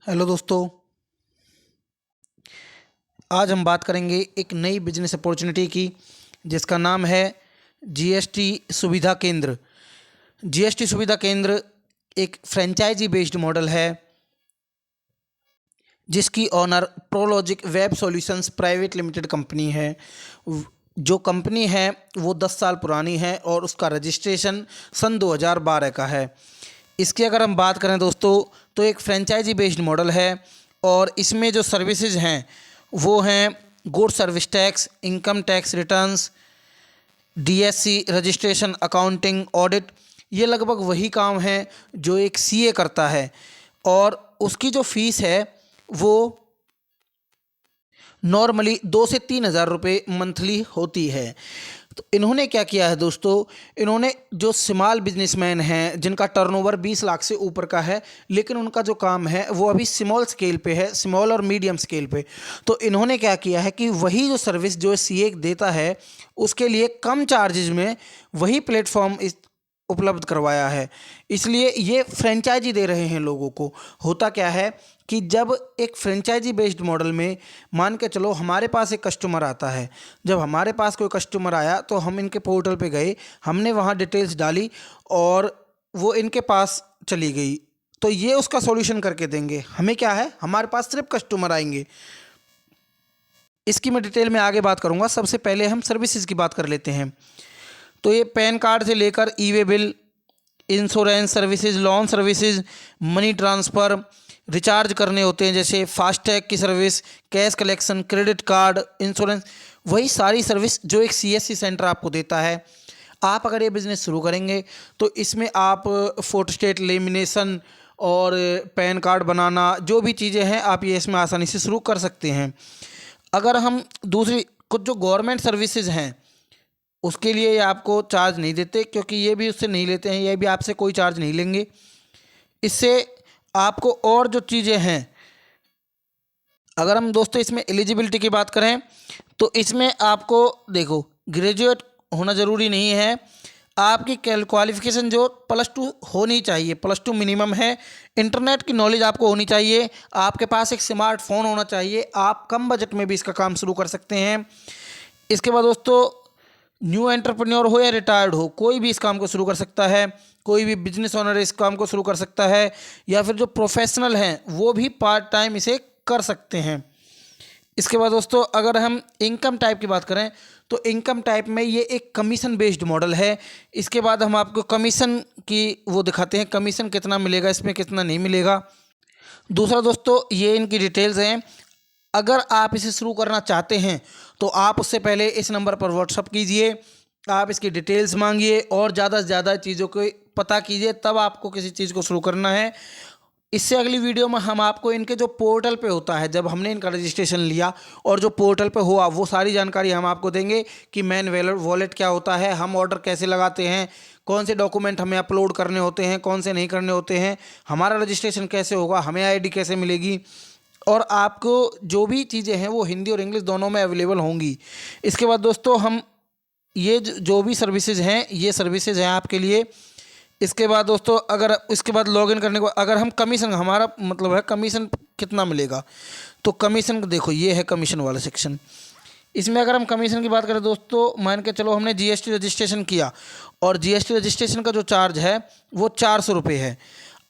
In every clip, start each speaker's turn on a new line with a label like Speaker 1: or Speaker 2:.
Speaker 1: Hello दोस्तों। आज हम बात करेंगे एक नई बिजनेस अपॉर्चुनिटी की जिसका नाम है जीएसटी सुविधा केंद्र। जीएसटी सुविधा केंद्र एक फ्रेंचाइजी बेस्ड मॉडल है जिसकी owner Pro Logic web solutions private limited company है। जो कंपनी है वो 10 साल पुरानी है और उसका रजिस्ट्रेशन सन 2012 का है। इसकी अगर हम बात करें दोस्तों तो एक फ्रेंचाइजी बेस्ड मॉडल है और इसमें जो सर्विसेज हैं वो हैं good service tax, income tax returns, DSC registration, accounting, audit. ये लगभग वही काम है जो एक सीए करता है और उसकी जो फीस है वो नॉर्मली 2 से 3 हज़ार रुपये मंथली होती है। तो इन्होंने क्या किया है दोस्तों, इन्होंने जो स्मॉल बिजनेसमैन हैं जिनका टर्नओवर 20 लाख से ऊपर का है लेकिन उनका जो काम है वो अभी स्मॉल स्केल पे है, स्मॉल और मीडियम स्केल पे। तो इन्होंने क्या किया है कि वही जो सर्विस जो सीए देता है उसके लिए कम चार्जेज में वही प्लेटफॉर्म उपलब्ध करवाया है। इसलिए ये फ्रेंचाइजी दे रहे हैं लोगों को। होता क्या है कि जब एक फ्रेंचाइजी बेस्ड मॉडल में मान के चलो हमारे पास एक कस्टमर आता है, जब हमारे पास कोई कस्टमर आया तो हम इनके पोर्टल पे गए, हमने वहाँ डिटेल्स डाली और वो इनके पास चली गई, तो ये उसका सॉल्यूशन करके देंगे। हमें क्या है, हमारे पास सिर्फ कस्टमर आएंगे। इसकी मैं डिटेल में आगे बात करूँगा। सबसे पहले हम सर्विसेज की बात कर लेते हैं। तो ये पैन कार्ड से लेकर e way bill, insurance services, loan services, money transfer, recharge करने होते हैं जैसे फास्टैग की service, cash collection, credit card, insurance, वही सारी सर्विस जो एक सीएससी सेंटर आपको देता है। आप अगर ये बिज़नेस शुरू करेंगे तो इसमें आप फोटोस्टेट, लेमिनेशन और पैन कार्ड बनाना, जो भी चीज़ें हैं आप ये इसमें आसानी से शुरू कर सकते हैं। अगर हम दूसरी कुछ जो गवर्नमेंट सर्विसेज हैं उसके लिए ये आपको चार्ज नहीं देते, क्योंकि ये भी उससे नहीं लेते हैं, ये भी आपसे कोई चार्ज नहीं लेंगे। इससे आपको और जो चीज़ें हैं, अगर हम दोस्तों इसमें एलिजिबिलिटी की बात करें तो इसमें आपको देखो ग्रेजुएट होना ज़रूरी नहीं है। आपकी क्वालिफिकेशन जो +2 होनी चाहिए, +2 मिनिमम है। इंटरनेट की नॉलेज आपको होनी चाहिए, आपके पास एक स्मार्टफोन होना चाहिए। आप कम बजट में भी इसका काम शुरू कर सकते हैं। इसके बाद दोस्तों न्यू एंटरप्रेन्योर हो या रिटायर्ड हो, कोई भी इस काम को शुरू कर सकता है। कोई भी बिजनेस ओनर इस काम को शुरू कर सकता है, या फिर जो प्रोफेशनल हैं वो भी पार्ट टाइम इसे कर सकते हैं। इसके बाद दोस्तों अगर हम इनकम टाइप की बात करें तो इनकम टाइप में ये एक कमीशन बेस्ड मॉडल है। इसके बाद हम आपको कमीशन की वो दिखाते हैं, कमीशन कितना मिलेगा, इसमें कितना नहीं मिलेगा। दूसरा दोस्तों ये इनकी डिटेल्स हैं। अगर आप इसे शुरू करना चाहते हैं तो आप उससे पहले इस नंबर पर व्हाट्सअप कीजिए, आप इसकी डिटेल्स मांगिए और ज़्यादा से ज़्यादा चीज़ों को पता कीजिए, तब आपको किसी चीज़ को शुरू करना है। इससे अगली वीडियो में हम आपको इनके जो पोर्टल पे होता है, जब हमने इनका रजिस्ट्रेशन लिया और जो पोर्टल पे हुआ वो सारी जानकारी हम आपको देंगे कि मैन वॉलेट क्या होता है, हम ऑर्डर कैसे लगाते हैं, कौन से डॉक्यूमेंट हमें अपलोड करने होते हैं, कौन से नहीं करने होते हैं, हमारा रजिस्ट्रेशन कैसे होगा, हमें आईडी कैसे मिलेगी, और आपको जो भी चीज़ें हैं वो हिंदी और इंग्लिश दोनों में अवेलेबल होंगी। इसके बाद दोस्तों हम ये जो भी सर्विसेज हैं ये सर्विसेज हैं आपके लिए। इसके बाद दोस्तों अगर इसके बाद लॉगिन करने को अगर हम कमीशन, हमारा मतलब है कमीशन कितना मिलेगा, तो कमीशन देखो ये है कमीशन वाला सेक्शन। इसमें अगर हम कमीशन की बात करें दोस्तों, मान के चलो हमने जीएसटी रजिस्ट्रेशन किया और जीएसटी रजिस्ट्रेशन का जो चार्ज है वो 400 रुपये है।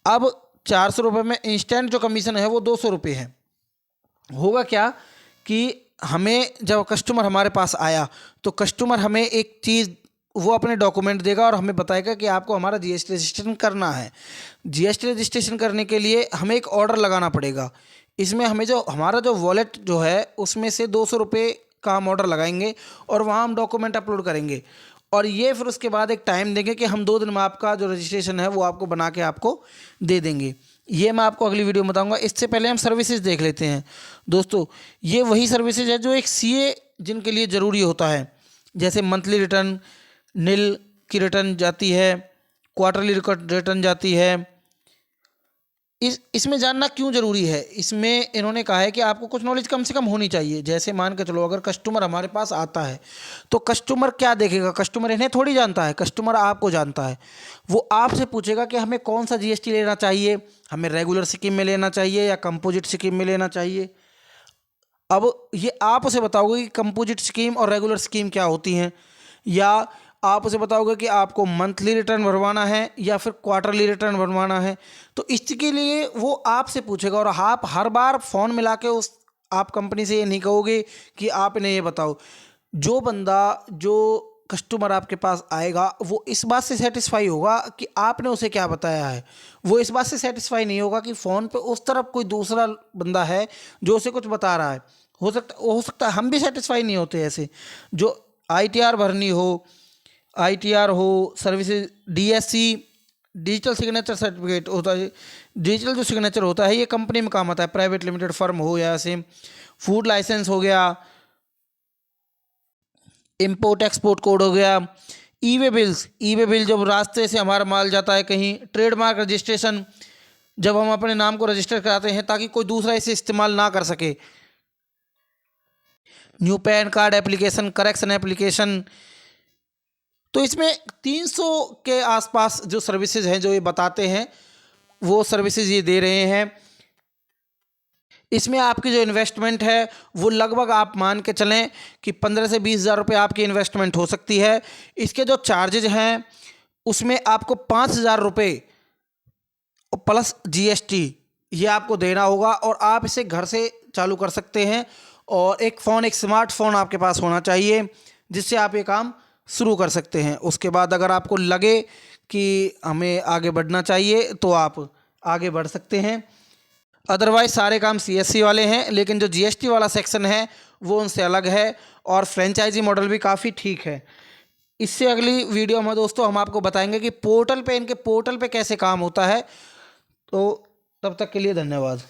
Speaker 1: अब 400 रुपये में इंस्टेंट जो कमीशन है वो 200 रुपये है। होगा क्या कि हमें जब कस्टमर हमारे पास आया तो कस्टमर हमें एक चीज़, वो अपने डॉक्यूमेंट देगा और हमें बताएगा कि आपको हमारा जीएसटी रजिस्ट्रेशन करना है। जीएसटी रजिस्ट्रेशन करने के लिए हमें एक ऑर्डर लगाना पड़ेगा। इसमें हमें जो हमारा जो वॉलेट जो है उसमें से 200 रुपये का हम ऑर्डर लगाएंगे और वहाँ हम डॉक्यूमेंट अपलोड करेंगे और ये फिर उसके बाद एक टाइम देंगे कि हम 2 दिन में आपका जो रजिस्ट्रेशन है वो आपको बना के आपको दे देंगे। ये मैं आपको अगली वीडियो में बताऊंगा। इससे पहले हम सर्विसेज देख लेते हैं। दोस्तों ये वही सर्विसेज है जो एक सीए जिनके लिए ज़रूरी होता है, जैसे मंथली रिटर्न, नील की रिटर्न जाती है, क्वार्टरली रिटर्न जाती है, इसमें जानना क्यों ज़रूरी है, इसमें इन्होंने कहा है कि आपको कुछ नॉलेज कम से कम होनी चाहिए। जैसे मान के चलो, अगर कस्टमर हमारे पास आता है तो कस्टमर क्या देखेगा, कस्टमर इन्हें थोड़ी जानता है, कस्टमर आपको जानता है। वो आपसे पूछेगा कि हमें कौन सा जीएसटी लेना चाहिए, हमें रेगुलर स्कीम में लेना चाहिए या कंपोजिट स्कीम में लेना चाहिए। अब ये आप उसे बताओगे कि कंपोजिट स्कीम और रेगुलर स्कीम क्या होती हैं, या आप उसे बताओगे कि आपको मंथली रिटर्न भरवाना है या फिर क्वार्टरली रिटर्न भरवाना है। तो इसके लिए वो आपसे पूछेगा, और आप हर बार फ़ोन मिला के उस आप कंपनी से ये नहीं कहोगे कि आप इन्हें ये बताओ। जो बंदा, जो कस्टमर आपके पास आएगा, वो इस बात से सेटिस्फाई होगा कि आपने उसे क्या बताया है। वो इस बात से सेटिस्फाई नहीं होगा कि फ़ोन पे उस तरफ कोई दूसरा बंदा है जो उसे कुछ बता रहा है। हो सकता है हम भी सेटिस्फाई नहीं होते ऐसे। जो आईटीआर भरनी हो, आईटीआर हो, services, DSC, digital signature certificate होता है। डिजिटल जो सिग्नेचर होता है ये कंपनी में काम आता है, प्राइवेट लिमिटेड फर्म हो या ऐसे। फूड लाइसेंस हो गया, इंपोर्ट एक्सपोर्ट कोड हो गया, ई वे बिल जब रास्ते से हमारा माल जाता है कहीं, ट्रेडमार्क रजिस्ट्रेशन जब हम अपने नाम को रजिस्टर कराते हैं ताकि कोई दूसरा इसे इस्तेमाल ना कर सके, new pan card application, correction application. तो इसमें 300 के आसपास जो सर्विसेज हैं जो ये बताते हैं, वो सर्विसेज ये दे रहे हैं। इसमें आपकी जो इन्वेस्टमेंट है वो लगभग आप मान के चलें कि 15 से 20 हज़ार रुपये आपकी इन्वेस्टमेंट हो सकती है। इसके जो चार्जेज हैं उसमें आपको 5 हज़ार रुपये प्लस जीएसटी ये आपको देना होगा, और आप इसे घर से चालू कर सकते हैं। और एक स्मार्टफोन आपके पास होना चाहिए जिससे आप ये काम शुरू कर सकते हैं। उसके बाद अगर आपको लगे कि हमें आगे बढ़ना चाहिए तो आप आगे बढ़ सकते हैं। अदरवाइज सारे काम सीएससी वाले हैं, लेकिन जो जीएसटी वाला सेक्शन है वो उनसे अलग है, और फ्रेंचाइजी मॉडल भी काफ़ी ठीक है। इससे अगली वीडियो में दोस्तों हम आपको बताएंगे कि पोर्टल पे, इनके पोर्टल पे कैसे काम होता है। तो तब तक के लिए धन्यवाद।